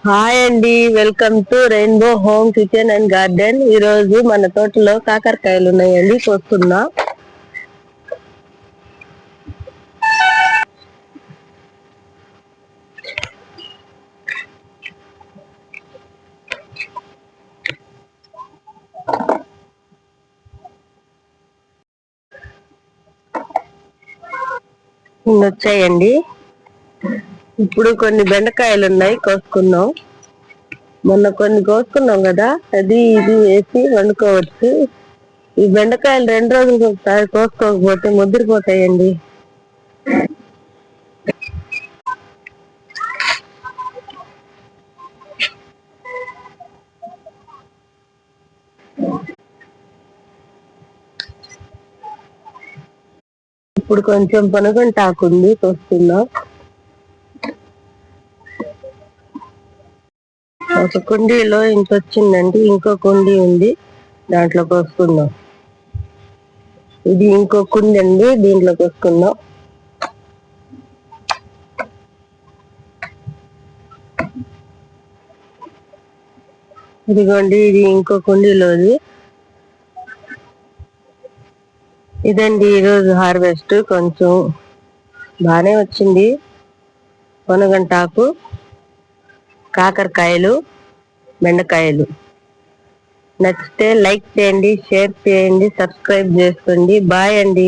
Hi అండి, welcome to rainbow home kitchen and garden. ఈ రోజు మన తోటలో కాకరకాయలు ఉన్నాయండి, కోస్తున్నా. వచ్చాయండి. ఇప్పుడు కొన్ని బెండకాయలు ఉన్నాయి, కోసుకున్నాం. మొన్న కొన్ని కోసుకున్నాం కదా, అది ఇది వేసి వండుకోవచ్చు. ఈ బెండకాయలు 2 రోజులకు ఒకసారి కోసుకోకపోతే ముద్రపోతాయండి. ఇప్పుడు కొంచెం పనగంటాకుంది, కోస్తున్నాం. ఒక కుండీలో ఇంత వచ్చిందండి, ఇంకో కుండీ ఉంది, దాంట్లో కోసుకుందాం. ఇది ఇంకో కుండీ అండి, దీంట్లో కోసుకుందాం. ఇదిగోండి, ఇది ఇంకో కుండీలోది. ఇదండి ఈరోజు హార్వెస్ట్. కొంచెం బాగానే వచ్చింది. పొనగంటాకు, కాకరకాయలు, బెండకాయలు. నచ్చితే లైక్ చేయండి, షేర్ చేయండి, సబ్స్క్రైబ్ చేసుకోండి. బాయ్ అండి.